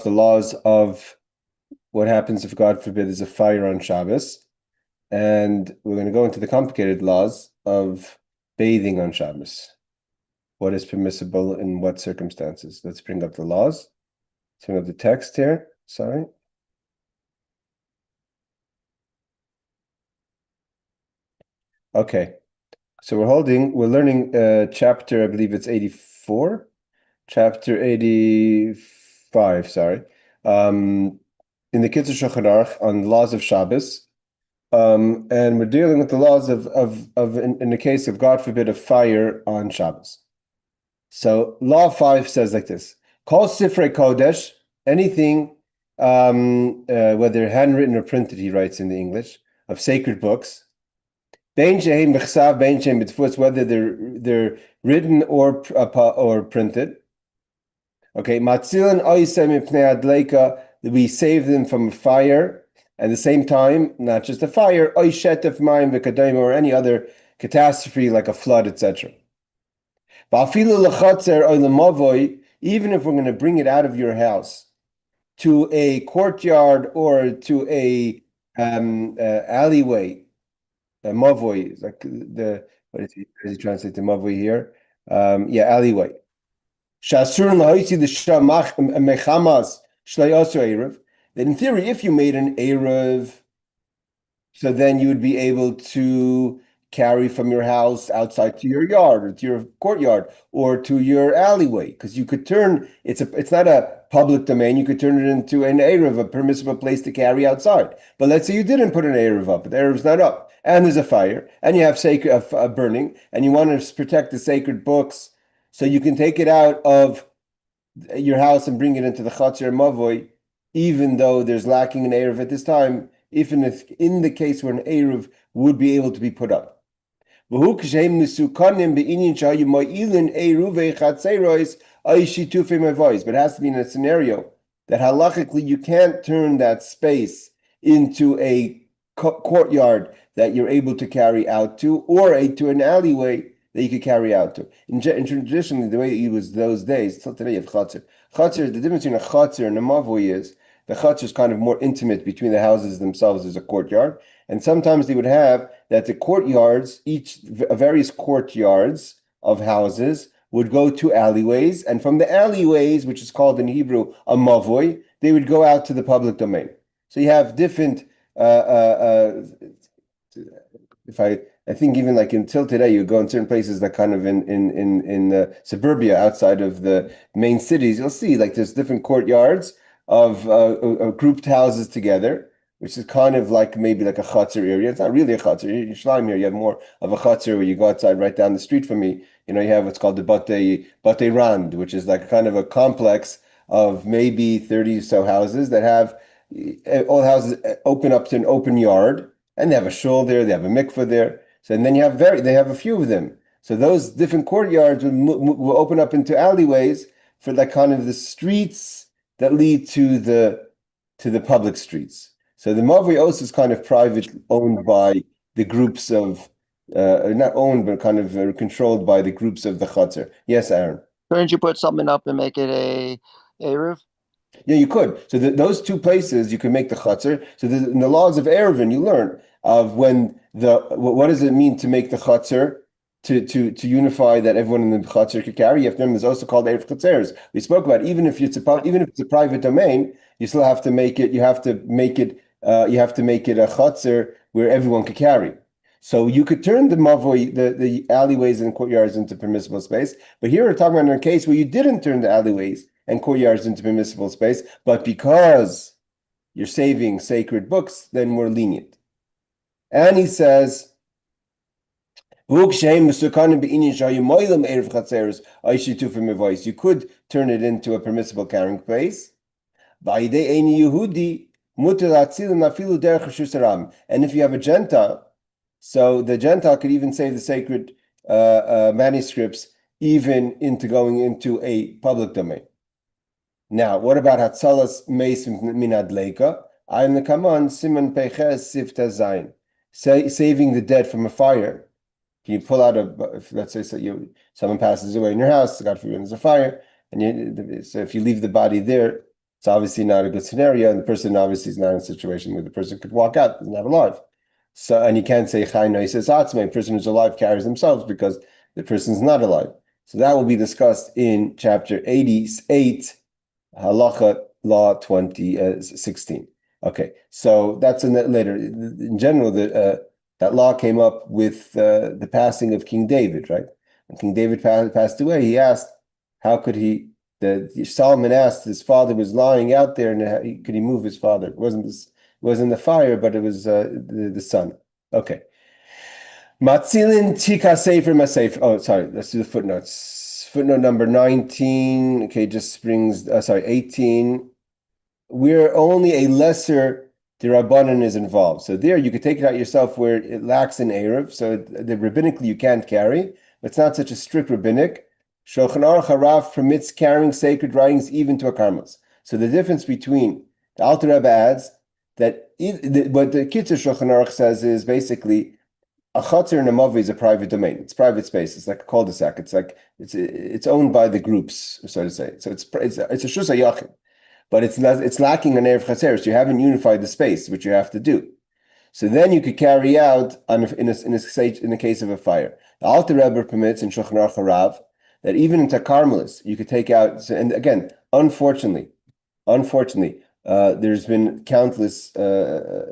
the laws of what happens if, God forbid, there's a fire on Shabbos. And we're going to go into the complicated laws of bathing on Shabbos. What is permissible in what circumstances? Let's bring up the laws. Let's bring up the text here. Sorry. Okay. So we're learning chapter, I believe it's 84. Chapter 85, sorry. In the Kitzur Shulchan Aruch on laws of Shabbos. And we're dealing with the laws of in the case of, God forbid, a fire on Shabbos. So law 5 says like this: Kol Sifrei Kodesh, anything, whether handwritten or printed, he writes in the English, of sacred books, Bein shehem b'chsav, bein shehem b'tfus, whether they're written or printed. Okay, Matzilan oisem mipnei adleika, we save them from a fire. At the same time, not just a fire, or any other catastrophe like a flood, etc. Even if we're going to bring it out of your house to a courtyard or to a alleyway, a mavoi, like what is he translate the mavoi here? Alleyway. That in theory, if you made an Erev, so then you would be able to carry from your house outside to your yard or to your courtyard or to your alleyway, because you could turn it's not a public domain. You could turn it into an Erev, a permissible place to carry outside. But let's say you didn't put an Erev up, but the Erev's not up, and there's a fire, and you have sacred burning, and you want to protect the sacred books, so you can take it out of your house and bring it into the Chatzir Mavoi, even though there's lacking an Erev at this time, even if in the case where an Erev would be able to be put up. But it has to be in a scenario that halachically you can't turn that space into a courtyard that you're able to carry out to, or to an alleyway that you could carry out to. In traditionally, the way it was those days, till today you have chatzir. Chatzir, the difference between a chatzir and a mavoi is the chatzir is kind of more intimate between the houses themselves as a courtyard. And sometimes they would have that the courtyards, various courtyards of houses would go to alleyways. And from the alleyways, which is called in Hebrew a mavoi, they would go out to the public domain. So you have different, I think even like until today, you go in certain places that kind of in suburbia outside of the main cities, you'll see like there's different courtyards of grouped houses together, which is kind of like maybe like a chutzir area. It's not really a chutzir. In Yerushalayim here, you have more of a chutzir where you go outside right down the street from me. You know, you have what's called the Batei Rand, which is like kind of a complex of maybe 30 or so houses that have all houses open up to an open yard, and they have a shul there, they have a mikveh there. So and then they have a few of them. So those different courtyards will open up into alleyways for like kind of the streets that lead to the public streets. So the Mavoi Os is kind of private, owned by the groups of, not owned, but kind of controlled by the groups of the Chatzir. Yes, Aaron? Couldn't you put something up and make it a Erev? Yeah, you could. So those two places, you can make the Chatzir. So in the laws of Erevin, you learn of when what does it mean to make the Chatzir, to unify that everyone in the Chatzir could carry. You have to remember, there's also called Erev Chatzeres. We spoke about even if it's a private domain, you still have to make it. You have to make it a Chatzir where everyone could carry. So you could turn the mavoi, the alleyways and courtyards into permissible space. But here we're talking about in a case where you didn't turn the alleyways and courtyards into permissible space, but because you're saving sacred books, then we're lenient. And he says, you could turn it into a permissible carrying place. And if you have a Gentile, so the Gentile could even save the sacred manuscripts even into going into a public domain. Now, what about Hatzalas Meis Minad Leika? I'm the Kaman Siman Peches Sifta Zayin. Saving the dead from a fire. Can you pull out let's say someone passes away in your house, God forbid there's a fire, and so if you leave the body there, It's obviously not a good scenario, and the person obviously is not in a situation where the person could walk out, is not alive. So, and you can't say Chai Noises Atzmei, a person who's alive carries themselves because the person is not alive. So that will be discussed in chapter 88, Halacha Law 2016. Okay, so that's in that later. In general, that law came up with the passing of King David, right? When King David passed away, he asked, how could he? Solomon asked, his father was lying out there, and could he move his father? It wasn't the fire, but it was the sun. Okay. Matzilin tika sefer masefer. Oh, sorry. Let's do the footnotes. Footnote number 19. Okay, just brings. 18. Where only a lesser derabanan is involved. So there, you could take it out yourself where it lacks an erev. So the rabbinically you can't carry. But it's not such a strict rabbinic. Shulchan Aruch Harav permits carrying sacred writings even to a karmelis. So the difference between the Alter Rebbe adds that what the Kitzur Shulchan Aruch says is basically a chatzar and a maveh is a private domain. It's private space. It's like a cul-de-sac. It's like it's owned by the groups, so to say. So it's a shus hayachid, but it's lacking an erev chaser. So you haven't unified the space, which you have to do. So then you could carry out in the case of a fire. The Alter Rebbe permits in Shulchan Aruch Harav that even into karmelis you could take out. And again, unfortunately, there's been countless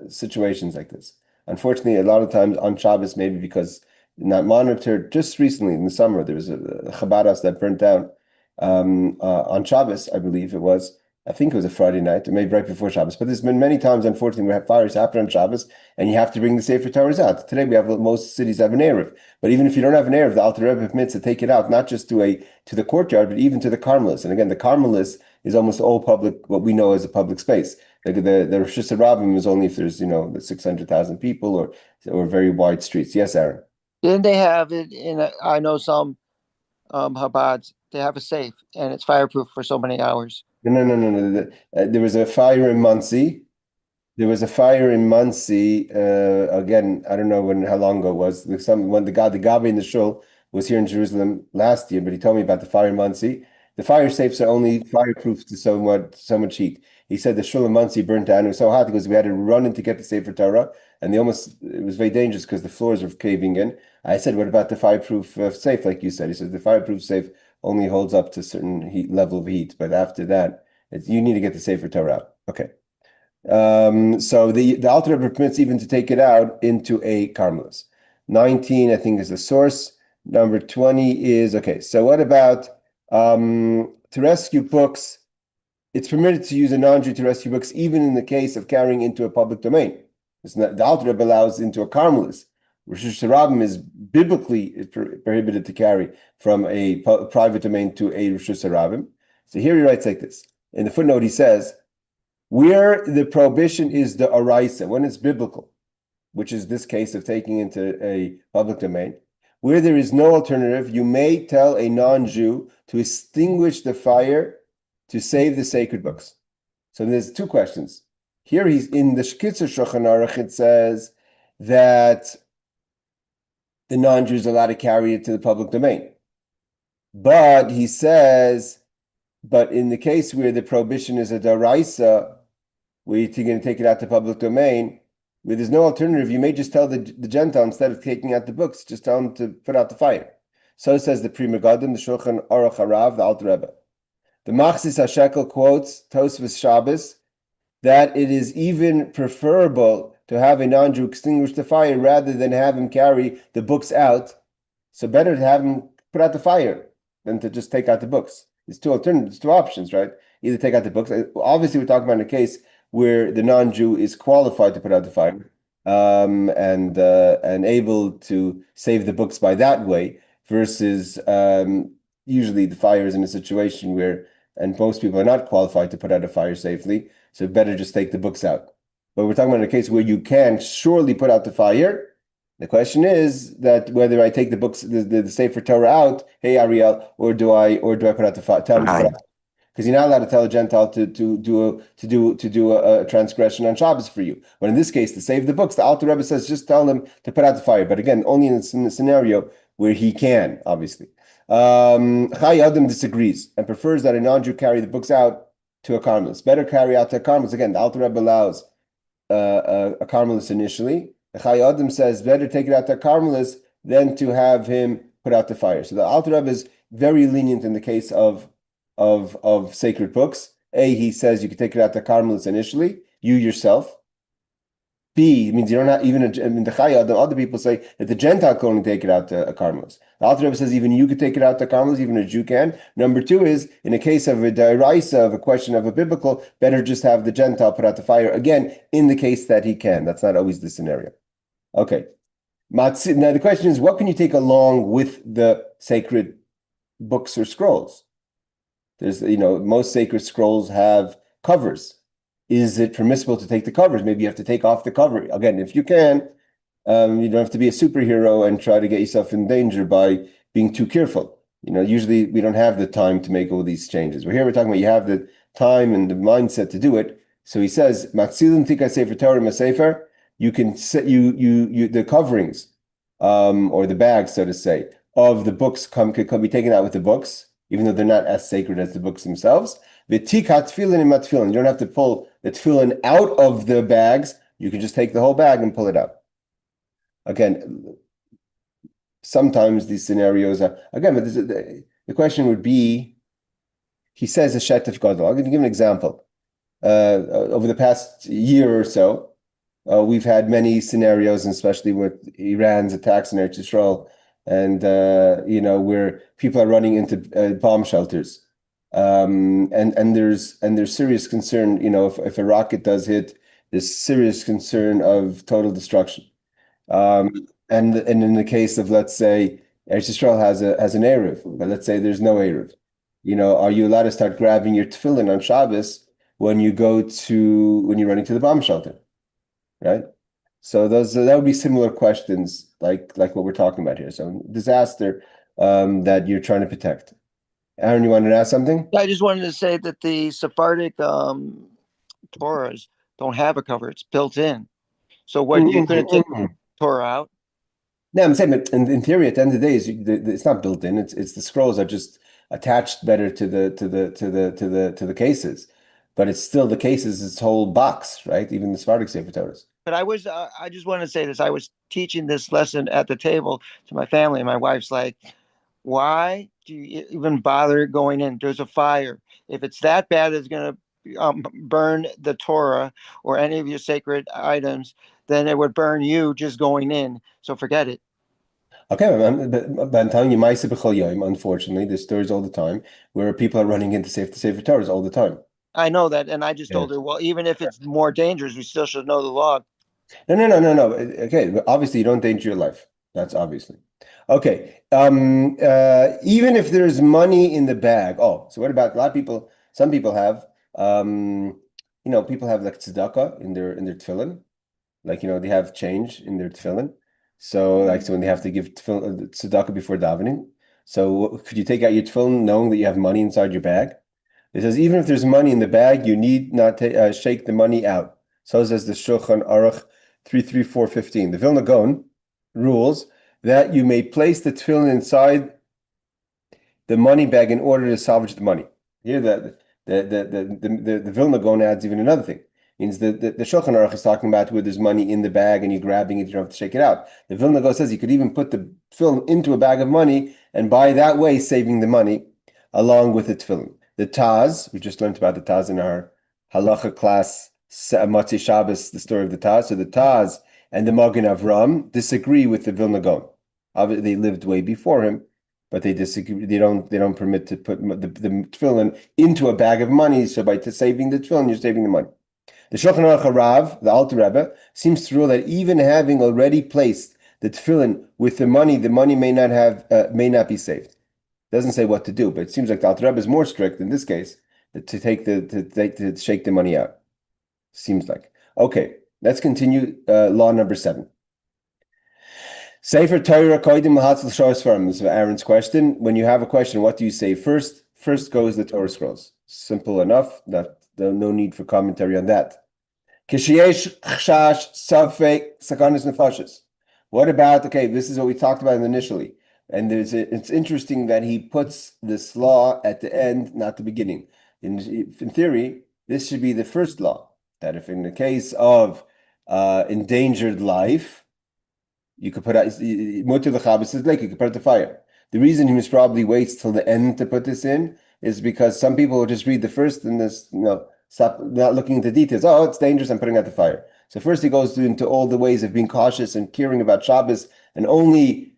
situations like this. Unfortunately, a lot of times on Shabbos, maybe because not monitored. Just recently in the summer, there was a Chabad house that burnt down on Shabbos, I believe it was. I think it was a Friday night, or maybe right before Shabbos. But there's been many times, unfortunately, where fires happen on Shabbos, and you have to bring the Sefer Torahs out. Today, most cities have an erev, but even if you don't have an erev, the Alter Rebbe permits to take it out, not just to the courtyard, but even to the Carmelis. And again, the Carmelis is almost all public, what we know as a public space. The Rosh Hashanah is only if there's 600,000 people or very wide streets. Yes, Aaron. Didn't they have it I know some Chabads, they have a safe and it's fireproof for so many hours. No. There was a fire in Muncie. Again, I don't know how long ago it was. When the Gabi in the shul was here in Jerusalem last year, but he told me about the fire in Muncie. The fire safes are only fireproof to so much heat. He said the shul in Muncie burnt down. It was so hot because we had to run in to get the Sefer Torah, and it was very dangerous because the floors were caving in. I said, what about the fireproof safe, like you said? He said the fireproof safe only holds up to a certain level of heat, but after that, you need to get the Sefer Torah out. Okay. So the Alter Rebbe permits even to take it out into a karmelis. 19, I think, is the source. Number 20 is okay. So what about to rescue books? It's permitted to use a non-Jew to rescue books, even in the case of carrying into a public domain. It's not, the Alter Rebbe allows into a karmelis. Rosh Hashanah is biblically prohibited to carry from a private domain to a Rosh Hashanah. So here he writes like this. In the footnote, he says, where the prohibition is the araisa, when it's biblical, which is this case of taking into a public domain, where there is no alternative, you may tell a non-Jew to extinguish the fire to save the sacred books. So there's two questions. Here he's in the Kitzur Shulchan Aruch, it says that the non-Jew is allowed to carry it to the public domain. But he says, but in the case where the prohibition is a daraisa, where you're going to take it out to public domain, where there's no alternative, you may just tell the Gentile, instead of taking out the books, just tell him to put out the fire. So says the Pri Megadim, the Shulchan Aruch Harav, the Alter Rebbe. The Machzis HaShekel quotes Tosfos Shabbos that it is even preferable to have a non-Jew extinguish the fire rather than have him carry the books out. So better to have him put out the fire than to just take out the books. There's two alternatives, two options, right? Either take out the books. Obviously, we're talking about a case where the non-Jew is qualified to put out the fire and able to save the books by that way, versus usually the fire is in a situation where, and most people are not qualified to put out a fire safely, so better just take the books out. But we're talking about a case where you can surely put out the fire. The question is that whether I take the books, the Sefer Torah out, hey Ariel, or do I put out the fire? Tell him to put out, because you're not allowed to tell a Gentile to do a transgression on Shabbos for you. But in this case, to save the books, the Alter Rebbe says just tell them to put out the fire. But again, only in a scenario where he can, obviously. Chai Adam disagrees and prefers that a non-Jew carry the books out to a carmelist. Better carry out to a carmelist. Again, the Alter Rebbe allows a carmelist initially. The Chai Adam says better take it out to a carmelist than to have him put out the fire. So the Alter Rebbe is very lenient in the case of sacred books. A, he says you can take it out to a carmelist initially, you yourself. B means you don't have even the Chaya. The other people say that the Gentile can only take it out to a carmelist. The Alter Rebbe says even you could take it out to a carmelist, even a Jew can. Number two is in a case of a deraisa, of a question of a biblical, better just have the Gentile put out the fire. Again, in the case that he can. That's not always the scenario. Okay. Now the question is, what can you take along with the sacred books or scrolls? There's, most sacred scrolls have covers. Is it permissible to take the covers? Maybe you have to take off the cover. Again, if you can, you don't have to be a superhero and try to get yourself in danger by being too careful. Usually we don't have the time to make all these changes. We're talking about you have the time and the mindset to do it. So he says, "Matzilim tika sefer Torah masefer." You can set the coverings, or the bags, so to say, of the books can be taken out with the books, even though they're not as sacred as the books themselves. V'tikat tefillin and matfillin. You don't have to pull the tefillin out of the bags. You can just take the whole bag and pull it out. Again, sometimes these scenarios are, again, but the question would be, he says a shetef gadol. I'm going to give an example. Over the past year or so, we've had many scenarios, and especially with Iran's attacks in Eretz Yisrael, and where people are running into bomb shelters, and there's serious concern. If a rocket does hit, there's serious concern of total destruction. And in the case of, let's say, Eretz Yisrael has an eruv, but let's say there's no eruv. Are you allowed to start grabbing your tefillin on Shabbos when you're running to the bomb shelter, right? So that would be similar questions like what we're talking about here. So disaster that you're trying to protect. Aaron, you wanted to ask something? I just wanted to say that the Sephardic Torahs don't have a cover; it's built in. So what you couldn't take Torah out. No, I'm saying, but in theory, at the end of the day, it's not built in. It's the scrolls are just attached better to the cases, but it's still the cases. It's whole box, right? Even the Sephardic Sefer Torahs. But I just want to say this. I was teaching this lesson at the table to my family, and my wife's like, "Why do you even bother going in? There's a fire. If it's that bad, it's going to burn the Torah or any of your sacred items, then it would burn you just going in. So forget it." Okay, but I'm telling you, Ma'aseh b'chol yom, unfortunately, there's stories all the time where people are running into Sefer Torahs all the time. I know that, and I just Yeah. told her, well, even if it's more dangerous, we still should know the law. No. Okay, but obviously you don't endanger your life. That's obviously. Okay. Even if there's money in the bag. Oh, so what about a lot of people? Some people have, people have like tzedakah in their tefillin, like they have change in their tefillin. So when they have to give tzedakah before davening. So could you take out your tefillin knowing that you have money inside your bag? It says even if there's money in the bag, you need not shake the money out. So says the Shulchan Aruch 33415. The Vilna Gaon rules that you may place the tefillin inside the money bag in order to salvage the money. Here, the Vilna Gaon adds even another thing. It means the Shulchan Aruch is talking about where there's money in the bag and you're grabbing it, you don't have to shake it out. The Vilna Gaon says you could even put the tefillin into a bag of money and by that way saving the money along with the tefillin. The Taz, we just learned about the Taz in our halacha class, Motzei Shabbos, the story of the Taz. So the Taz and the Magen Avram disagree with the Vilna Gaon. They lived way before him, but they disagree. They don't permit to put the tefillin into a bag of money. So by saving the tefillin, you're saving the money. The Shulchan Aruch Rav, the Alter Rebbe, seems to rule that even having already placed the tefillin with the money may not be saved. Doesn't say what to do, but it seems like the Alter Rebbe is more strict in this case to shake the money out. Seems like. Okay, let's continue. Law number 7. Sefer Torah koidim lahatzil shor sfarim. This is Aaron's question. When you have a question, what do you say first? First goes the Torah scrolls. Simple enough. No need for commentary on that. Kishiyesh chash safek sakanis nefashis. What about, okay, this is what we talked about initially. And it's interesting that he puts this law at the end, not the beginning. In theory, this should be the first law, that if in the case of endangered life, you could put out mutter l'chabes is like you could put out the fire. The reason he must probably waits till the end to put this in is because some people will just read the first and this, stop not looking into details. Oh, it's dangerous. I'm putting out the fire. So first he goes into all the ways of being cautious and caring about Shabbos and only,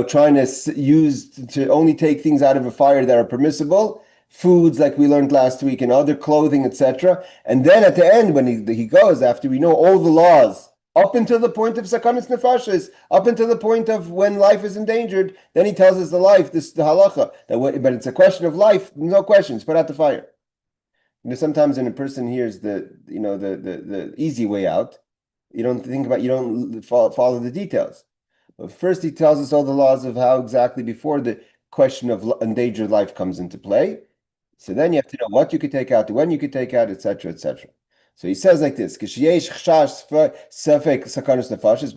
trying to use to only take things out of a fire that are permissible, foods like we learned last week and other clothing, etc. And then at the end, when he goes after we know all the laws up until the point of sakanas nefashis, up until the point of when life is endangered, then he tells us the halacha. But it's a question of life, no questions. Put out the fire. Sometimes when a person hears the easy way out, you don't follow the details. But first, he tells us all the laws of how exactly before the question of endangered life comes into play. So then you have to know what you could take out, when you could take out, etc., etc. So he says like this: but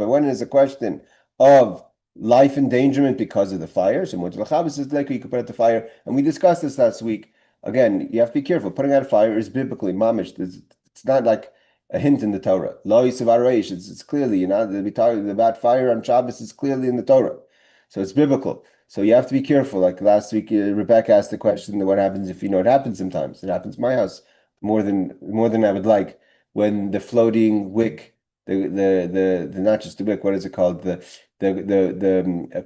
when there's a question of life endangerment because of the fire, so is like you could put out the fire, and we discussed this last week. Again, you have to be careful. Putting out a fire is biblically mamish. It's not like a hint in the Torah. Lo yisav it's clearly, we talk about fire on Shabbos. It's clearly in the Torah, so it's biblical. So you have to be careful. Like last week, Rebecca asked the question: "What happens if it happens sometimes? It happens in my house more than I would like. When the floating wick, the not just the wick, what is it called? The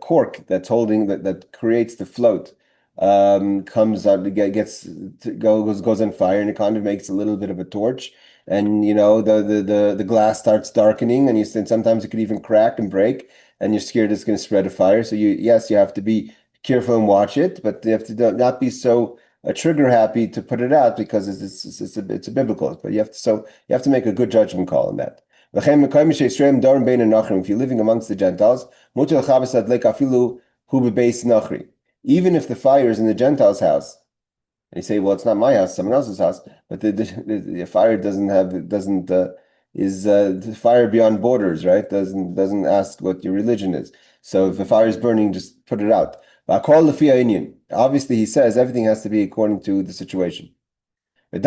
cork that's holding that creates the float." Comes out, goes on fire, and it kind of makes a little bit of a torch, and the glass starts darkening, and sometimes it could even crack and break, and you're scared it's going to spread a fire. So you have to be careful and watch it, but you have to not be so trigger happy to put it out because it's a biblical. But you have to make a good judgment call on that. If you're living amongst the Gentiles, even if the fire is in the Gentile's house, and you say, well, it's not my house, someone else's house, but the fire is the fire beyond borders, right? Doesn't ask what your religion is. So if the fire is burning, just put it out. Obviously, he says everything has to be according to the situation. He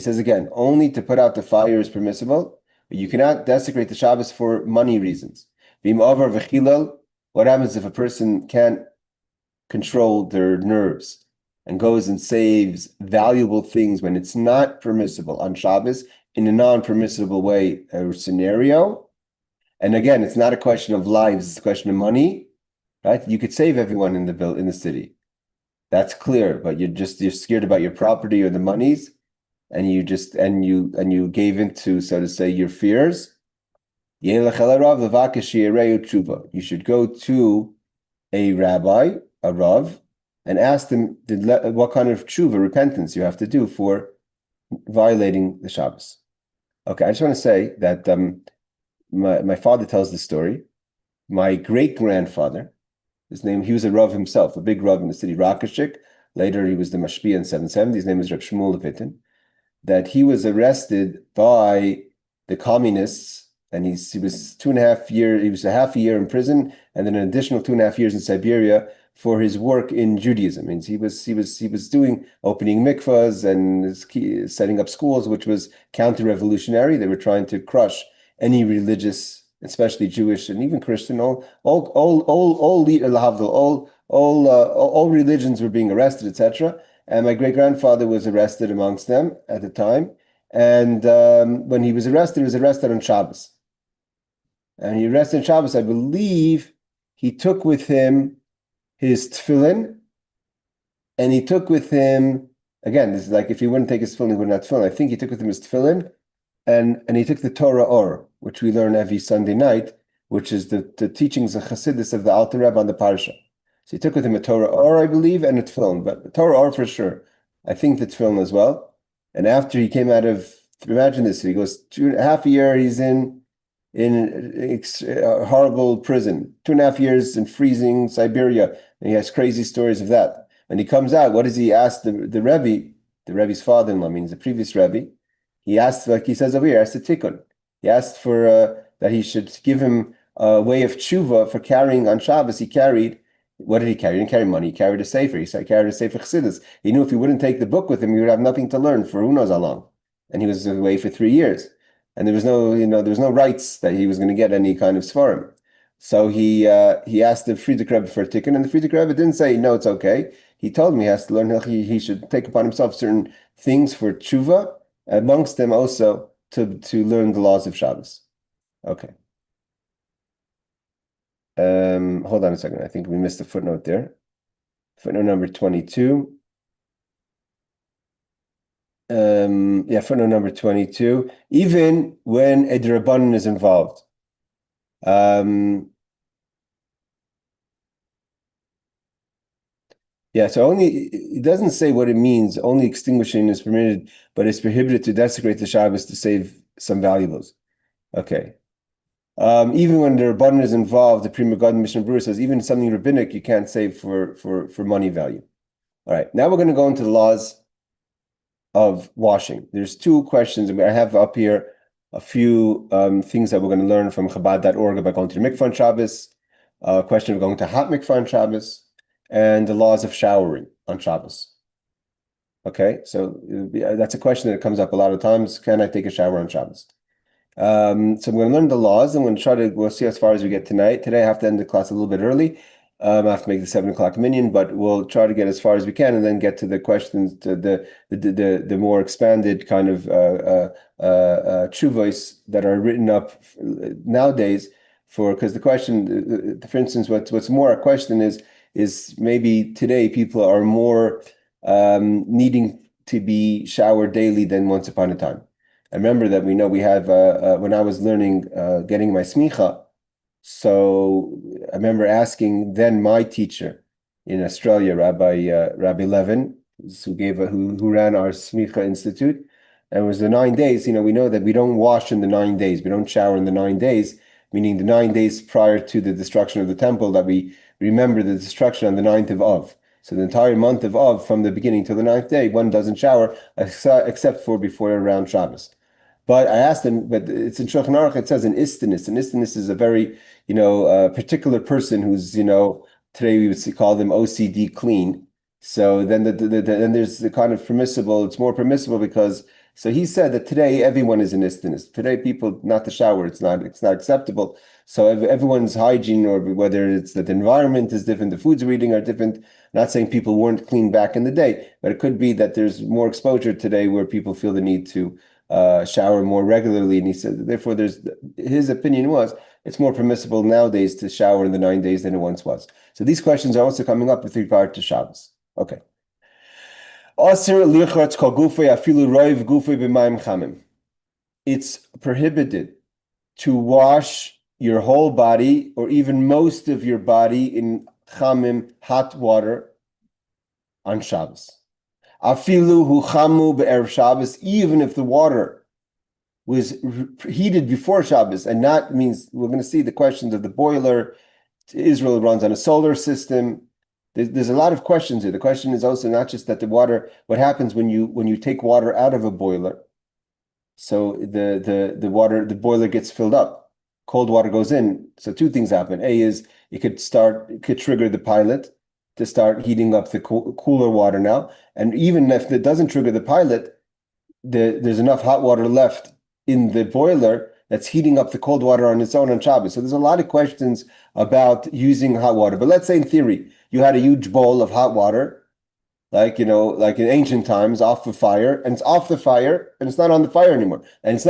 says again, only to put out the fire is permissible, but you cannot desecrate the Shabbos for money reasons. What happens if a person can't control their nerves and goes and saves valuable things when it's not permissible on Shabbos in a non-permissible way or scenario? And again, it's not a question of lives; it's a question of money, right? You could save everyone in the city, that's clear. But you're scared about your property or the monies, and you gave into, so to say, your fears. You should go to a rabbi, a rav, and ask them what kind of tshuva, repentance, you have to do for violating the Shabbos. Okay, I just want to say that my father tells the story. My great-grandfather, he was a rav himself, a big rav in the city, Rakashik. Later, he was the mashpia in 770. His name is Reb Shmuel Levitin. That he was arrested by the communists, and he was 2.5 years. He was a half a year in prison, and then an additional 2.5 years in Siberia for his work in Judaism. Means he was doing opening mikvahs and setting up schools, which was counter-revolutionary. They were trying to crush any religious, especially Jewish and even Christian, all religions were being arrested, etc. And my great-grandfather was arrested amongst them at the time. And when he was arrested on Shabbos. And he arrested on Shabbos, I believe he took with him his tefillin, and he took with him, again, this is like if he wouldn't take his tefillin, he wouldn't have tefillin. I think he took with him his tefillin, and he took the Torah Or, which we learn every Sunday night, which is the teachings of Chassidus of the Alter Rebbe on the Parsha. So he took with him a Torah Or, I believe, and a tefillin, but the Torah Or for sure. I think the tefillin as well. And after he came out of, imagine this, he goes half a year, he's in a horrible prison, 2.5 years in freezing Siberia, and he has crazy stories of that. When he comes out, what does he ask the Rebbe, the Rebbe's father-in-law, means the previous Rebbe? He asked, like he says over here, asked a tikkun. He asked for that he should give him a way of tshuva for carrying on Shabbos. He carried What did he carry? He didn't carry money. He carried a sefer. He carried a sefer chassidus. He knew if he wouldn't take the book with him, he would have nothing to learn for who knows how long. And he was away for 3 years. And there was no, there was no rights that he was going to get any kind of svarim. So he asked the Frierdiker Rebbe for a ticket, and the Frierdiker Rebbe didn't say, no, it's okay. He told him he has to learn, he should take upon himself certain things for tshuva, amongst them also to learn the laws of Shabbos. Okay. Hold on a second. I think we missed a footnote there. Footnote number 22. Footnote number 22. Even when a D'Rabbanan is involved. So only it doesn't say what it means. Only extinguishing is permitted, but it's prohibited to desecrate the Shabbos to save some valuables. Okay. Even when the Rabbanan is involved, the Pri Megadim Mishnah Berurah says even something rabbinic you can't save for money value. All right, now we're going to go into the laws of washing. There's two questions. I have up here a few things that we're going to learn from Chabad.org about going to the mikvah on Shabbos, a question of going to hot mikvah on Shabbos, and the laws of showering on Shabbos. Okay, so that's a question that comes up a lot of times. Can I take a shower on Shabbos? So I'm going to learn the laws. I'm going to we'll see as far as we get tonight. Today I have to end the class a little bit early. I have to make the 7 o'clock minyan, but we'll try to get as far as we can and then get to the questions, to the more expanded kind of tshuvos that are written up nowadays because the question, for instance, what's more a question is maybe today people are more needing to be showered daily than once upon a time. I remember that we have when I was learning getting my smicha. So I remember asking then my teacher in Australia, Rabbi Levin, who ran our Smicha Institute, and it was the 9 days. We know that we don't wash in the 9 days, we don't shower in the 9 days, meaning the 9 days prior to the destruction of the temple, that we remember the destruction on the 9th of Av. So the entire month of Av, from the beginning to the 9th day, one doesn't shower except for before around Shabbos. But I asked him, but it's in Shulchan Aruch, it says an istinus. An istinus is a very, particular person who's, today we would call them OCD clean. So then then there's the kind of permissible, it's more permissible so he said that today everyone is an istinus. Today people, not to shower, it's not acceptable. So everyone's hygiene, or whether it's that the environment is different, the foods we're eating are different. Not saying people weren't clean back in the day, but it could be that there's more exposure today where people feel the need to shower more regularly, and he said therefore his opinion was it's more permissible nowadays to shower in the 9 days than it once was. So these questions are also coming up with regard to Shabbos. Okay. It's prohibited to wash your whole body or even most of your body in chamim, hot water, on Shabbos. Afilu hu chamu be'erev Shabbos, even if the water was heated before Shabbos, and that means we're going to see the questions of the boiler. Israel runs on a solar system. There's a lot of questions here. The question is also not just that the water. What happens when you take water out of a boiler? So the boiler gets filled up. Cold water goes in. So two things happen. A is it could trigger the pilot to start heating up the cooler water now. And even if it doesn't trigger the pilot, there's enough hot water left in the boiler that's heating up the cold water on its own on Shabbos. So there's a lot of questions about using hot water. But let's say in theory, you had a huge bowl of hot water, like in ancient times, off the fire, and it's off the fire, and it's not on the fire anymore. And there's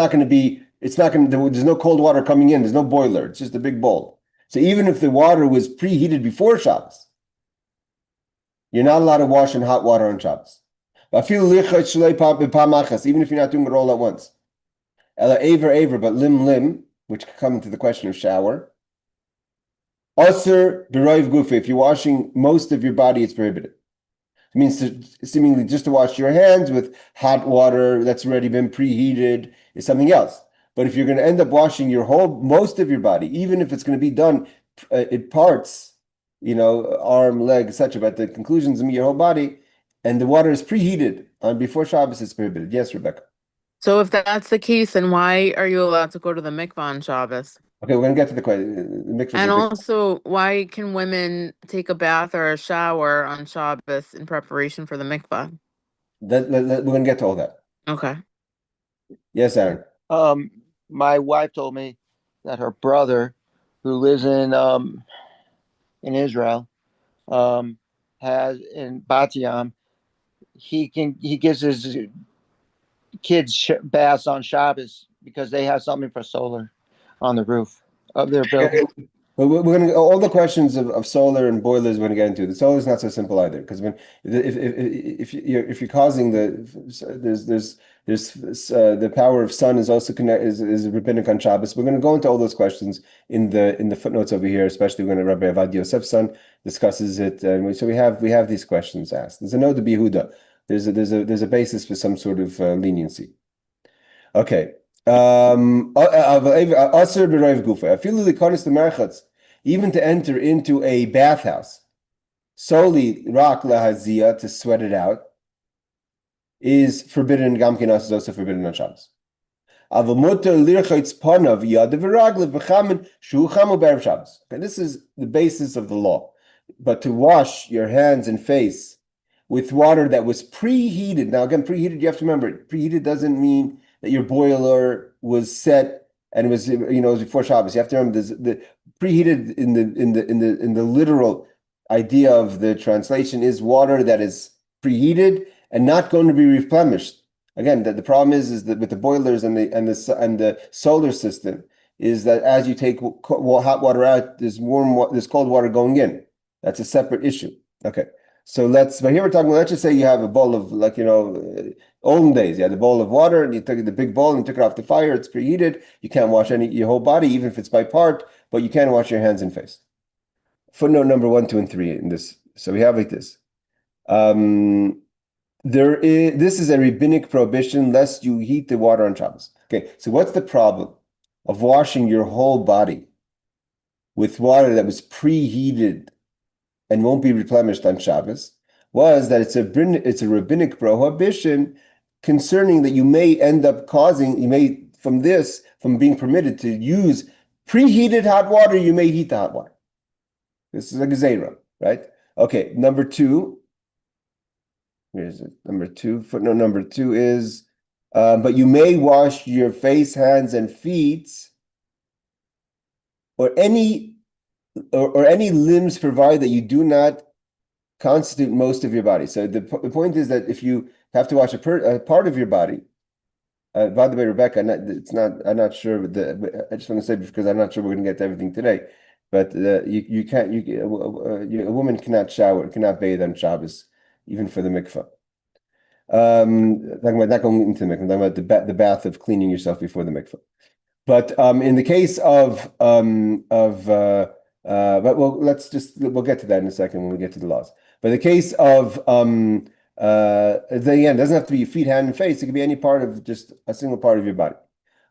no cold water coming in, there's no boiler, it's just a big bowl. So even if the water was preheated before Shabbos, you're not allowed to wash in hot water on Shabbos. Even if you're not doing it all at once. But lim, which could come into the question of shower. Aser b'roiv gufa, if you're washing most of your body, it's prohibited. It means seemingly just to wash your hands with hot water that's already been preheated is something else. But if you're going to end up washing most of your body, even if it's going to be done in parts, arm, leg, etc., but the conclusions of your whole body, and the water is preheated before Shabbos, it's prohibited. Yes, Rebecca. So if that's the case, then why are you allowed to go to the mikvah on Shabbos? Okay, we're gonna get to the question. The mikvah is a And big. also, why can women take a bath or a shower on Shabbos in preparation for the mikvah? We're gonna get to all that. Okay. Yes, Aaron. Um, my wife told me that her brother, who lives in Israel, um, has in Bat Yam, he gives his kids baths on Shabbos because they have something for solar on the roof of their building. But we're gonna all the questions of solar and boilers. We're gonna get into the solar is not so simple either because when if you're causing there's the power of sun is also connect is rabbinic on Shabbos. We're gonna go into all those questions in the footnotes over here, especially when Rabbi Avad Yosef's son discusses it. And so we have these questions asked. There's a note to Behuda. There's a basis for some sort of leniency. Okay. Asr b'roiv gufa. Afilu likonis l'merchatz, even to enter into a bathhouse, solely rak lahazia, to sweat it out, is forbidden. Gamkinas is also forbidden on Shabbos. Okay, this is the basis of the law. But to wash your hands and face with water that was preheated. Now, again, preheated, you have to remember, preheated doesn't mean that your boiler was set and it was, it was before Shabbos. You have to remember this, the preheated in the literal idea of the translation is water that is preheated and not going to be replenished. Again, the problem is that with the boilers and the solar system is that as you take hot water out, there's cold water going in. That's a separate issue. Okay. So but here we're talking, let's just say you have a bowl of olden days, you had a bowl of water and you took the big bowl and you took it off the fire, it's preheated. You can't wash your whole body, even if it's by part, but you can wash your hands and face. Footnote number 1, 2, and 3 in this. So we have like this. This is a rabbinic prohibition lest you heat the water on Shabbos. Okay, so what's the problem of washing your whole body with water that was preheated and won't be replenished on Shabbos? Was that it's a rabbinic prohibition concerning that you may end up from being permitted to use preheated hot water, you may heat the hot water. This is a gezerah, right? Okay, number 2. Here's it. Footnote number 2 is, but you may wash your face, hands, and feet, or any limbs provided that you do not constitute most of your body. So the point is that if you have to wash a part of your body, by the way, Rebecca, I'm not sure, but I just want to say because I'm not sure we're going to get to everything today. But you can't. A woman cannot bathe on Shabbos, even for the mikvah. Talking about not going into the mikvah, talking about the bath of cleaning yourself before the mikvah. But in the case but we'll get to that in a second when we get to the laws. But the case of again, it doesn't have to be your feet, hand, and face. It could be any part of just a single part of your body.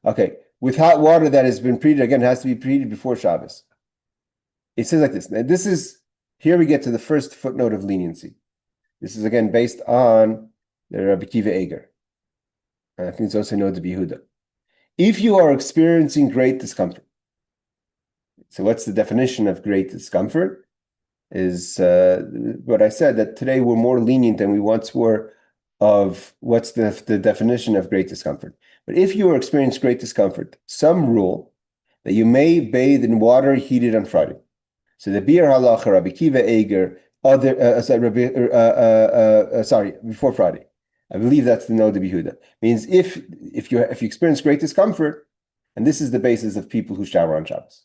Okay, with hot water that has been preheated, again, it has to be preheated before Shabbos. It says like this. Now, here we get to the first footnote of leniency. This is again based on the Rabbi Kiva Eger. And I think it's also known to be Yehuda. If you are experiencing great discomfort, so what's the definition of great discomfort? Is what I said, that today we're more lenient than we once were of what's the definition of great discomfort. But if you are experiencing great discomfort, some rule that you may bathe in water heated on Friday. So the Bir Halacha, Rabbi Kiva Eger, before Friday. I believe that's the Noda B'Yehuda. Means if you experience great discomfort, and this is the basis of people who shower on Shabbos.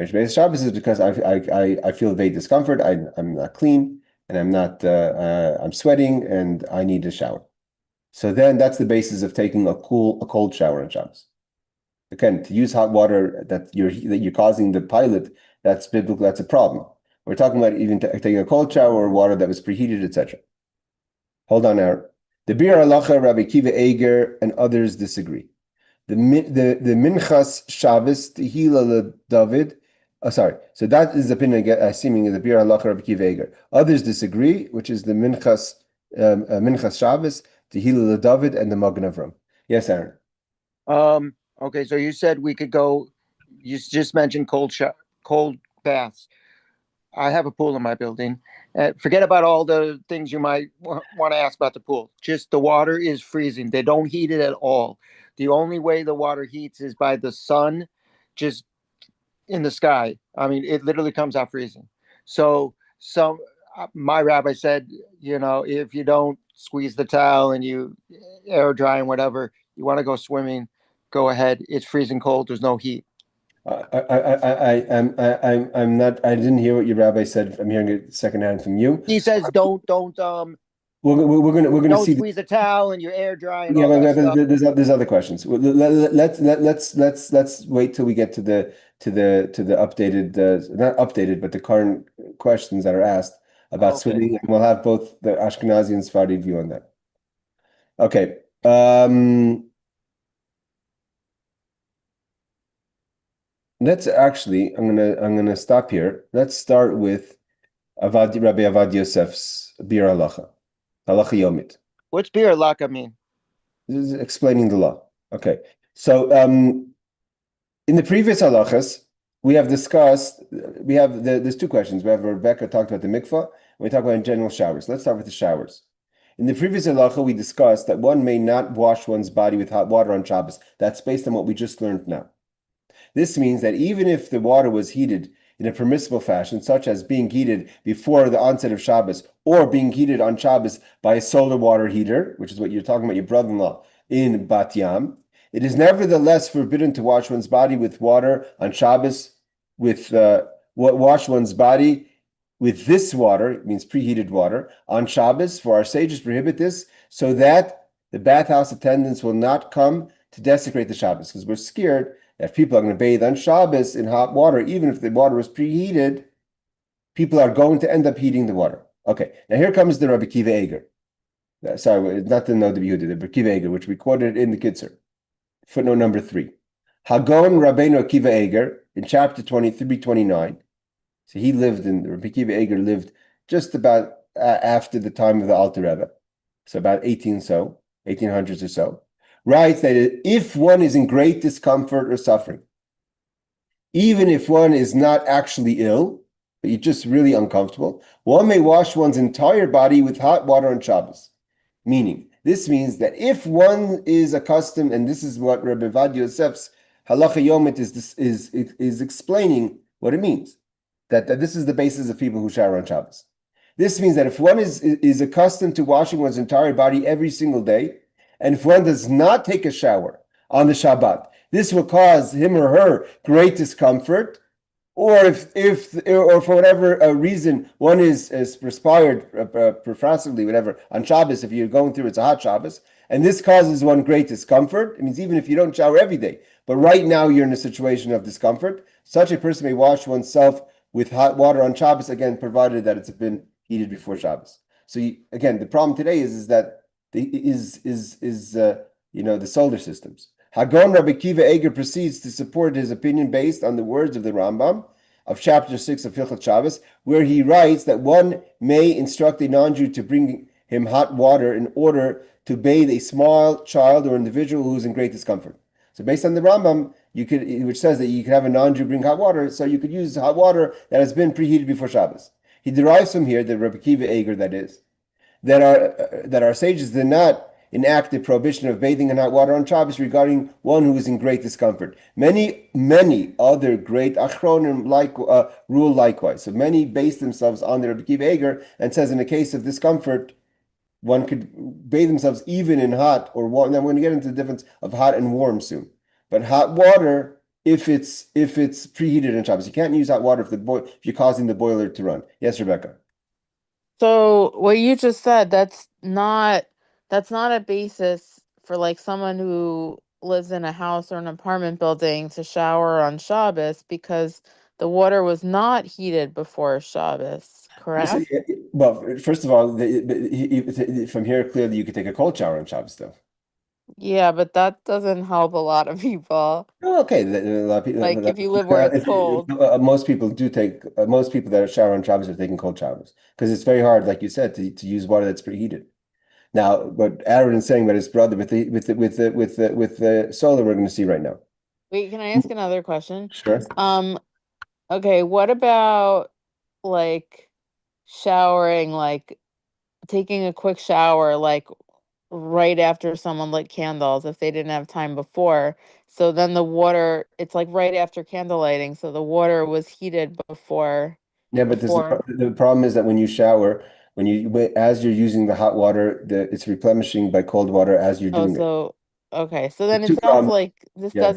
Shabbos is because I feel vague discomfort. I'm not clean, and I'm sweating, and I need a shower. So then that's the basis of taking a cold shower on Shabbos. Again, to use hot water that you're causing the pilot, that's biblical. That's a problem. We're talking about even taking a cold shower or water that was preheated, etc. Hold on, Aaron. The Bir Halacha, Rabbi Kiva Eger, and others disagree. The Minchas Shabbos Tehila David. So that is the opinion, assuming the Bir Halacha, Rabbi Kiva Eger. Others disagree, which is the Minchas Shabbos Tehila David and the Magen Avram. Yes, Aaron. Okay, so you said we could go You just mentioned cold baths. I have a pool in my building. Forget about all the things you might want to ask about the pool. Just the water is freezing. They don't heat it at all. The only way the water heats is by the sun just in the sky. I mean, it literally comes out freezing. So, my rabbi said, if you don't squeeze the towel and you air dry and whatever, you want to go swimming, go ahead. It's freezing cold. There's no heat. I'm not. I didn't hear what your rabbi said. I'm hearing it secondhand from you. He says, don't We're gonna don't see. squeeze the towel and you're air dry and Yeah, all that but stuff. there's other questions. Let's wait till we get to the updated, not updated, but the current questions that are asked about Okay. swimming, and we'll have both the Ashkenazi and Sephardi view on that. Okay. Let's actually, I'm gonna stop here. Let's start with Rabbi Avad Yosef's Bir Halacha Yomit. What's beer laka mean? This is explaining the law. Okay. So in the previous halachas, we have discussed, there's two questions. We have Rebecca talked about the mikvah, and we talk about general showers. Let's start with the showers. In the previous halacha, we discussed that one may not wash one's body with hot water on Shabbos. That's based on what we just learned now. This means that even if the water was heated in a permissible fashion, such as being heated before the onset of Shabbos, or being heated on Shabbos by a solar water heater, which is what you're talking about, your brother-in-law in Bat Yam, it is nevertheless forbidden to wash one's body with water on Shabbos, wash one's body with this water, it means preheated water, on Shabbos, for our sages prohibit this, so that the bathhouse attendants will not come to desecrate the Shabbos, because we're scared if people are going to bathe on Shabbos in hot water, even if the water is preheated, people are going to end up heating the water. Okay, now here comes the Rabbi Kiva Eger. Sorry, not the Noda B'Yehuda, the Rabbi Kiva Eger, which we quoted in the Kitzur. Footnote number 3. Hagon Rabbeinu Kiva Eger, in chapter 23-29. So Rabbi Kiva Eger lived just about after the time of the Alter Rebbe, so about 1800s or so, writes that if one is in great discomfort or suffering, even if one is not actually ill, but you're just really uncomfortable, one may wash one's entire body with hot water on Shabbos. Meaning, this means that if one is accustomed, and this is what Rabbi Avad Yosef's Halacha Yomit is explaining what it means, that this is the basis of people who shower on Shabbos. This means that if one is accustomed to washing one's entire body every single day, and if one does not take a shower on the Shabbat, this will cause him or her great discomfort. Or or for whatever reason one is perspired profusely, whatever, on Shabbos, if you're going through, it's a hot Shabbos, and this causes one great discomfort. It means even if you don't shower every day, but right now you're in a situation of discomfort, such a person may wash oneself with hot water on Shabbos, again, provided that it's been heated before Shabbos. So again, the problem today is that the solar systems. Hagon Rabbi Kiva Eger proceeds to support his opinion based on the words of the Rambam of chapter 6 of Hilchot Shabbos, where he writes that one may instruct a non-Jew to bring him hot water in order to bathe a small child or individual who is in great discomfort. So based on the Rambam, which says that you could have a non-Jew bring hot water, so you could use hot water that has been preheated before Shabbos. He derives from here, the Rabbi Kiva Eger, that is, that our sages did not enact the prohibition of bathing in hot water on Shabbos regarding one who is in great discomfort. Many other great achronim rule likewise. So many base themselves on the Rabbi Kiva Eger and says in the case of discomfort, one could bathe themselves even in hot or warm. Now I'm going to get into the difference of hot and warm soon. But hot water, if it's preheated on Shabbos, you can't use hot water if you're causing the boiler to run. Yes, Rebecca. So what you just said, that's not a basis for like someone who lives in a house or an apartment building to shower on Shabbos because the water was not heated before Shabbos, correct? Well, first of all, from here, clearly you could take a cold shower on Shabbos, though. Yeah, but that doesn't help a lot of people. Oh, okay, a lot of people. Like if you live where it's cold. Most people do take. Most people that shower on Shabbos are taking cold showers because it's very hard, like you said, to use water that's preheated. Now, what Aaron is saying about his brother with the solar, we're going to see right now. Wait, can I ask another question? Sure. Okay, what about like showering, like taking a quick shower, like right after someone lit candles if they didn't have time before? So then the water, it's like right after candle lighting, so the water was heated before Yeah, but before. the problem is that when you shower, as you're using the hot water, it's replenishing by cold water as you're Oh, doing it. so okay. So The then it two sounds problems. like this Yeah.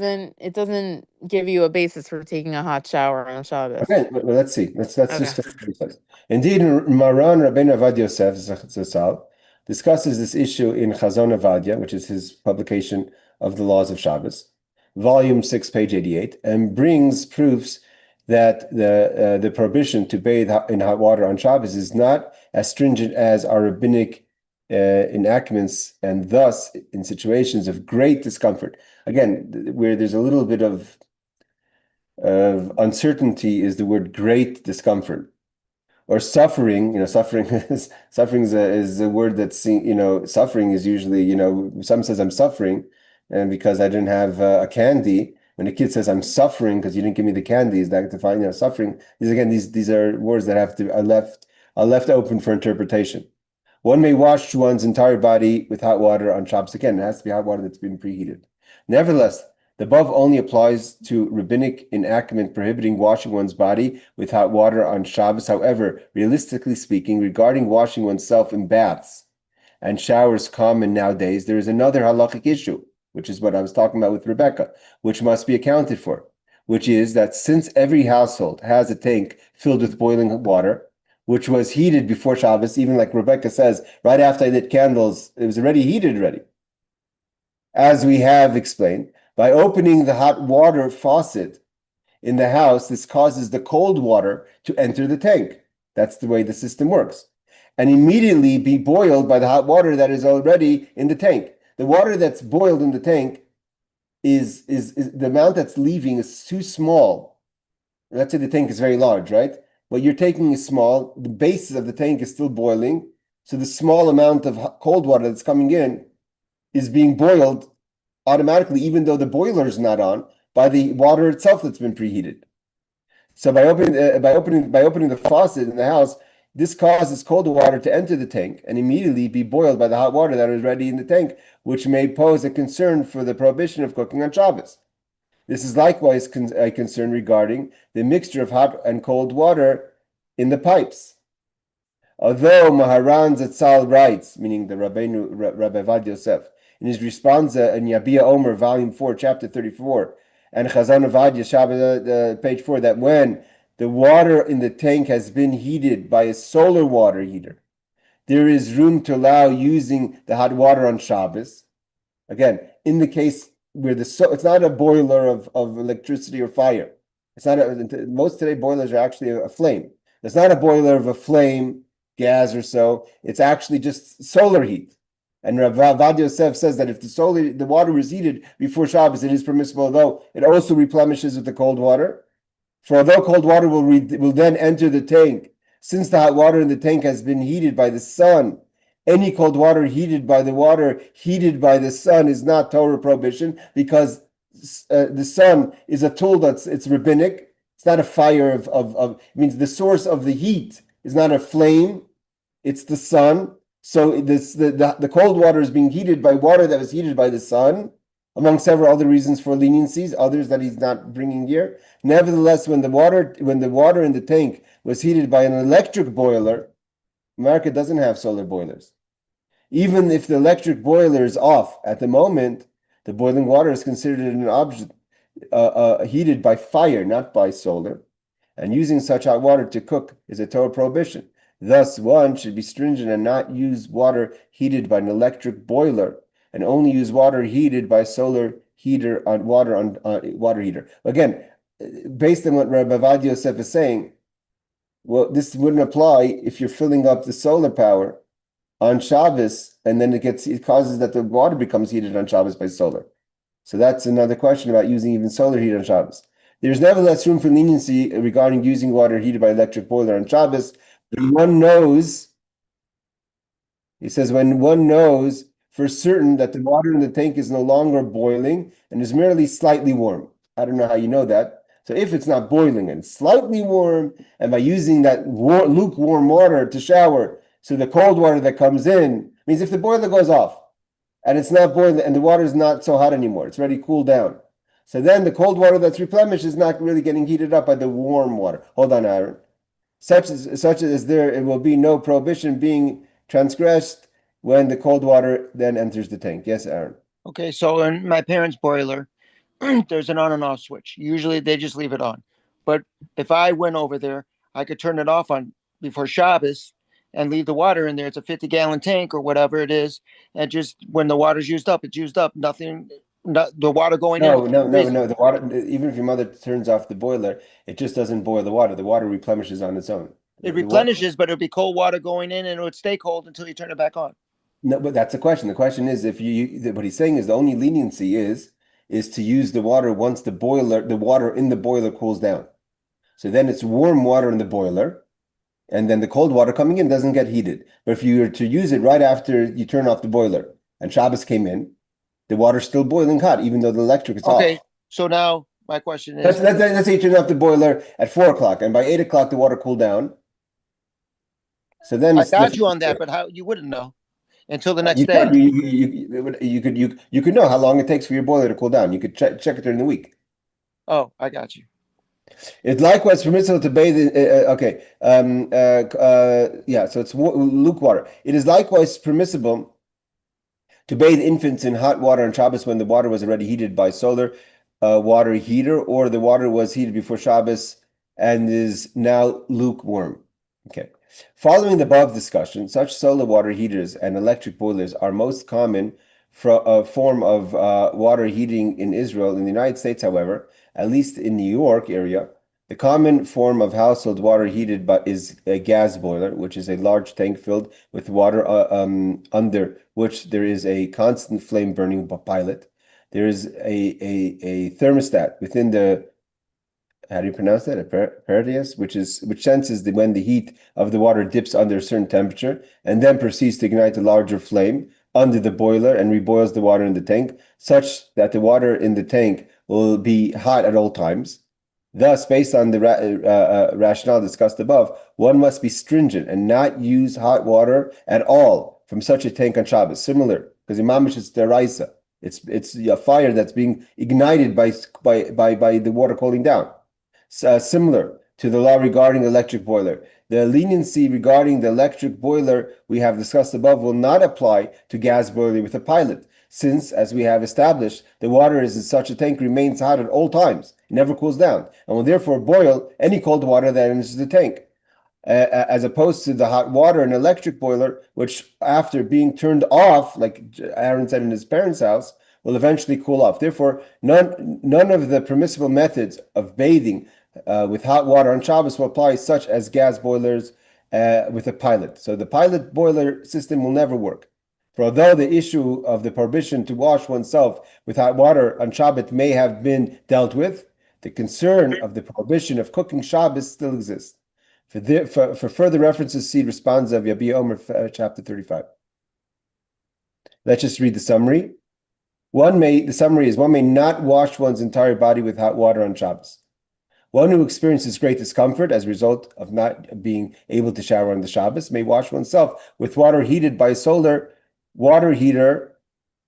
doesn't give you a basis for taking a hot shower on Shabbos. Okay, well, let's see. Let's just Okay. finish this place. Indeed, Maran Rabbeinu Avad Yosef Zatzal discusses this issue in Chazon Avadia, which is his publication of the laws of Shabbos, volume 6, page 88, and brings proofs that the prohibition to bathe in hot water on Shabbos is not as stringent as our rabbinic enactments, and thus in situations of great discomfort. Again, where there's a little bit of uncertainty is the word great discomfort or suffering. Suffering is a word that's, suffering is usually, someone says I'm suffering and because I didn't have a candy. When a kid says I'm suffering because you didn't give me the candy, is that defining, suffering? These are words that are left open for interpretation. One may wash one's entire body with hot water on Shabbos. Again, it has to be hot water that's been preheated. Nevertheless, the above only applies to rabbinic enactment prohibiting washing one's body with hot water on Shabbos. However, realistically speaking, regarding washing oneself in baths and showers common nowadays, there is another halachic issue, which is what I was talking about with Rebecca, which must be accounted for, which is that since every household has a tank filled with boiling water, which was heated before Shabbos, even like Rebecca says, right after I lit candles, it was already heated already. As we have explained, by opening the hot water faucet in the house, this causes the cold water to enter the tank. That's the way the system works. And immediately be boiled by the hot water that is already in the tank. The water that's boiled in the tank is the amount that's leaving is too small. Let's say the tank is very large, right? What you're taking is small. The base of the tank is still boiling. So the small amount of cold water that's coming in is being boiled automatically, even though the boiler is not on, by the water itself that's been preheated. So by opening the faucet in the house, this causes cold water to enter the tank and immediately be boiled by the hot water that is already in the tank, which may pose a concern for the prohibition of cooking on Shabbos. This is likewise a concern regarding the mixture of hot and cold water in the pipes. Although Maharan Zatzal writes, meaning the Rabbi Avad Yosef, in his responsa in Yabia Omer, volume 4, chapter 34, and Chazon Avadia, Shabbat, page 4, that when the water in the tank has been heated by a solar water heater, there is room to allow using the hot water on Shabbos. Again, in the case where it's not a boiler of electricity or fire. It's not most today boilers are actually a flame. It's not a boiler of a flame, gas or so. It's actually just solar heat. And Rav Avad Yosef says that if the water is heated before Shabbos, it is permissible, although it also replenishes with the cold water. For although cold water will then enter the tank, since the hot water in the tank has been heated by the sun, any cold water heated by the sun is not Torah prohibition, because the sun is a tool it's rabbinic. It's not a fire it means the source of the heat is not a flame, it's the sun. So the cold water is being heated by water that was heated by the sun, among several other reasons for leniencies, others that he's not bringing here. Nevertheless, when the water in the tank was heated by an electric boiler, America doesn't have solar boilers. Even if the electric boiler is off at the moment, the boiling water is considered an object heated by fire, not by solar. And using such hot water to cook is a Torah prohibition. Thus, one should be stringent and not use water heated by an electric boiler, and only use water heated by solar heater on water heater. Again, based on what Rabbi Avad Yosef is saying, well, this wouldn't apply if you're filling up the solar power on Shabbos, and then it causes that the water becomes heated on Shabbos by solar. So that's another question about using even solar heat on Shabbos. There's nevertheless room for leniency regarding using water heated by electric boiler on Shabbos. When one knows, he says, when one knows for certain that the water in the tank is no longer boiling and is merely slightly warm. I don't know how you know that. So if it's not boiling and slightly warm, and by using that lukewarm water to shower, so the cold water that comes in means if the boiler goes off and it's not boiling and the water is not so hot anymore, it's already cooled down. So then the cold water that's replenished is not really getting heated up by the warm water. Hold on, Aaron. Such as there, it will be no prohibition being transgressed when the cold water then enters the tank. Yes, Aaron. Okay, so in my parents' boiler, there's an on and off switch. Usually they just leave it on. But if I went over there, I could turn it off on before Shabbos and leave the water in there. It's a 50-gallon tank or whatever it is. And just when the water's used up, it's used up. Nothing, the water going in. No. The water, even if your mother turns off the boiler, it just doesn't boil the water. The water replenishes on its own. It The water, replenishes, but it'll be cold water going in and it would stay cold until you turn it back on. no, but that's the question. The question is if what he's saying is the only leniency is to use the water once the water in the boiler cools down. So then it's warm water in the boiler, and then the cold water coming in doesn't get heated. But if you were to use it right after you turn off the boiler and Shabbos came in, the water's still boiling hot, even though the electric is off. Okay, so now my question is, let's say you turn off the boiler at 4 o'clock, and by 8 o'clock the water cooled down. So then I got you on that, but how you wouldn't know until the next you day. you could know how long it takes for your boiler to cool down. You could check it during the week. Oh, I got you. It's likewise permissible to bathe in, yeah, so it's luke water. It is likewise permissible to bathe infants in hot water on Shabbos when the water was already heated by solar water heater, or the water was heated before Shabbos and is now lukewarm. Okay. Following the above discussion, such solar water heaters and electric boilers are most common form of water heating in Israel. In the United States, however, at least in New York area, the common form of household water heated is a gas boiler, which is a large tank filled with water under which there is a constant flame burning pilot. There is a thermostat within the, how do you pronounce that? Apparatus, which senses when the heat of the water dips under a certain temperature and then proceeds to ignite a larger flame under the boiler and reboils the water in the tank, such that the water in the tank will be hot at all times. Thus, based on the rationale discussed above, one must be stringent and not use hot water at all from such a tank on Shabbos. Similar, because imamish is deraisa. It's a fire that's being ignited by the water cooling down. Similar to the law regarding electric boiler. The leniency regarding the electric boiler we have discussed above will not apply to gas boiler with a pilot, since, as we have established, the water is in such a tank remains hot at all times. It never cools down, and will therefore boil any cold water that enters the tank. As opposed to the hot water in an electric boiler, which after being turned off, like Aaron said in his parents' house, will eventually cool off. Therefore, none of the permissible methods of bathing with hot water on Shabbos will apply, such as gas boilers with a pilot. So the pilot boiler system will never work. For although the issue of the prohibition to wash oneself with hot water on Shabbat may have been dealt with, the concern of the prohibition of cooking Shabbos still exists. For further references, see Responsa of Yabi Omer, chapter 35. Let's just read the summary. The summary is one may not wash one's entire body with hot water on Shabbos. One who experiences great discomfort as a result of not being able to shower on the Shabbos may wash oneself with water heated by a solar water heater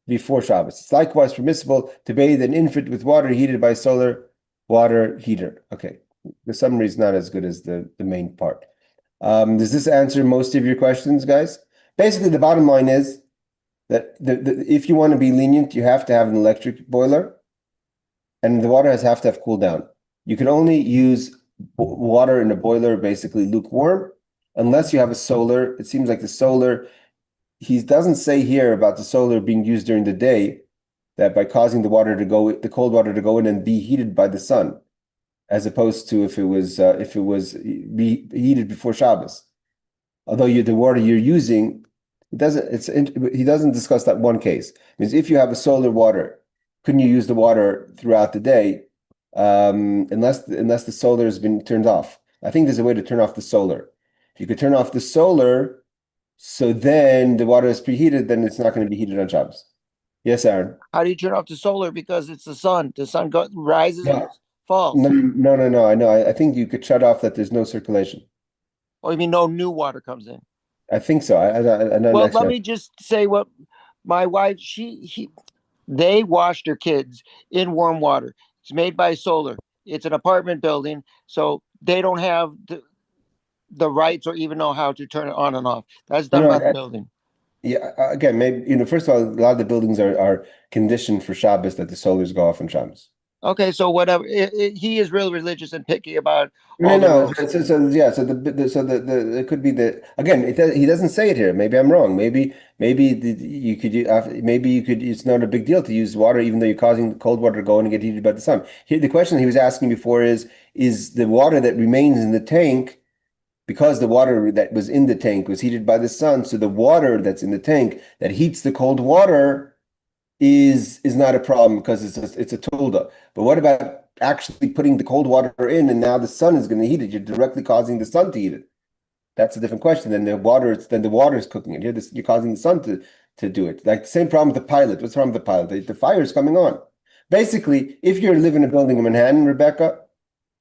before Shabbos. It's likewise permissible to bathe an infant with water heated by a solar water heater. Okay, the summary is not as good as the main part. Does this answer most of your questions, guys? Basically, the bottom line is that if you want to be lenient, you have to have an electric boiler, and the water have to have cooled down. You can only use water in a boiler, basically lukewarm, unless you have a solar. It seems like the solar, he doesn't say here about the solar being used during the day, that by causing the cold water to go in and be heated by the sun, as opposed to if it was heated before Shabbos. Although the water you're using, he doesn't discuss that one case. It means if you have a solar water, couldn't you use the water throughout the day? Unless the solar has been turned off. I think there's a way to turn off the solar. If you could turn off the solar, so then the water is preheated, then it's not going to be heated on Shabbos. Yes, Aaron. How do you turn off the solar? Because it's the sun. The sun rises and No, no, falls. no, no, no. I know. I think you could shut off that there's no circulation. Or you mean no new water comes in? I think so. I don't Well, let actually. me just say what my wife, they wash their kids in warm water. It's made by solar. It's an apartment building, so they don't have the rights or even know how to turn it on and off. That's No, done no. by the building. Yeah. Again, maybe first of all, a lot of the buildings are conditioned for Shabbos that the solars go off on Shabbos. Okay, so whatever. He is really religious and picky about No, all the no. rules. Yeah. So the it could be the again. He doesn't say it here. Maybe I'm wrong. Maybe you could maybe you could. It's not a big deal to use water, even though you're causing cold water to go in and get heated by the sun. Here, the question he was asking before is the water that remains in the tank because the water that was in the tank was heated by the sun. So the water that's in the tank that heats the cold water is not a problem because it's a tulda. But what about actually putting the cold water in and now the sun is going to heat it? You're directly causing the sun to heat it. That's a different question. Then the water is cooking it. You're causing the sun to do it. Like the same problem with the pilot. What's wrong with the pilot? The fire is coming on. Basically, if you live in a building in Manhattan, Rebecca,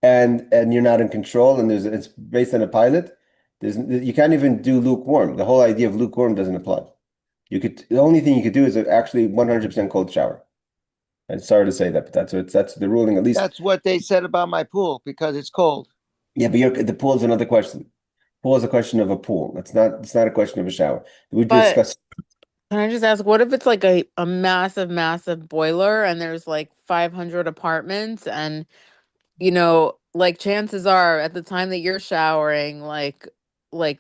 and you're not in control, and it's based on a pilot, you can't even do lukewarm. The whole idea of lukewarm doesn't apply. The only thing you could do is actually 100% cold shower. I'm sorry to say that, but that's the ruling at least. That's what they said about my pool because it's cold. Yeah, but the pool is another question. Pool is a question of a pool. It's not a question of a shower. We But discussed. can I just ask, what if it's like a massive, massive boiler and there's like 500 apartments and, like chances are at the time that you're showering, like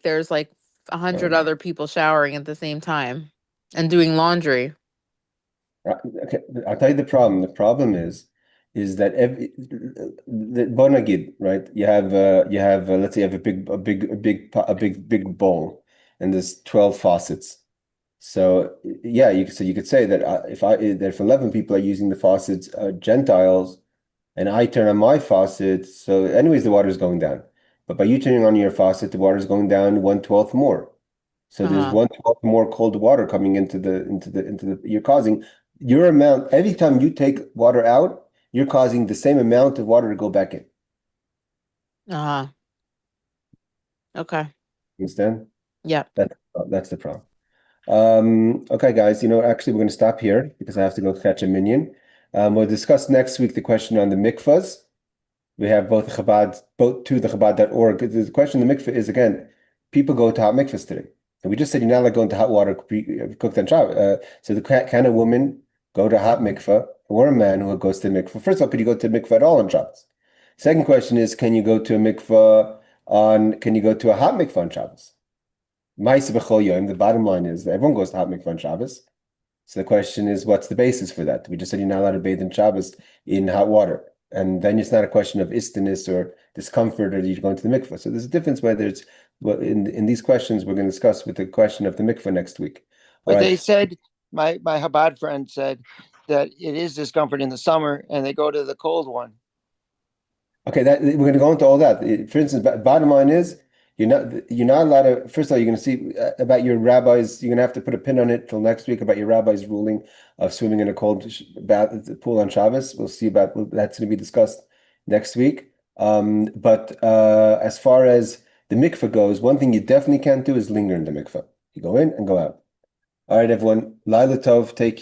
there's like 100 other people showering at the same time and doing laundry. Okay, I'll tell you the problem. The problem is that the bonagid, right? You have let's say you have a big bowl, and there's 12 faucets. So yeah, you could say that if 11 people are using the faucets, Gentiles, and I turn on my faucet, so anyways the water is going down. But by you turning on your faucet, the water is going down 1/12 more. So there's Uh-huh. 1/12 more cold water coming into the you're causing your amount every time you take water out, you're causing the same amount of water to go back in. Uh-huh. Okay. Understand? Yep. That's the problem. Okay, guys, actually, we're going to stop here because I have to go catch a minion. We'll discuss next week the question on the mikvahs. We have both to the Chabad.org. The question in the mikvah is again, people go to hot mikvahs today. And we just said you're not allowed to go into hot water cooked on Shabbat. So can a woman go to a hot mikvah or a man who goes to the mikvah? First of all, could you go to the mikvah at all on Shabbos? Second question is, can you go to a hot mikvah on Shabbos? Ma'aseh b'chol yom. The bottom line is that everyone goes to hot mikvah on Shabbos. So the question is, what's the basis for that? We just said you're not allowed to bathe in Shabbos in hot water. And then it's not a question of istiness or discomfort or you going to the mikvah. So there's a difference whether it's in these questions we're going to discuss with the question of the mikvah next week. All But they right. said my Chabad friend said that it is discomfort in the summer, and they go to the cold one. Okay, we're going to go into all that. For instance, bottom line is you're not allowed to. First of all, you're going to see about your rabbis. You're going to have to put a pin on it till next week about your rabbi's ruling of swimming in a cold bath pool on Shabbos. We'll see about that's going to be discussed next week. But as far as the mikveh goes, one thing you definitely can't do is linger in the mikveh. You go in and go out. All right, everyone. Laila Tov, take care.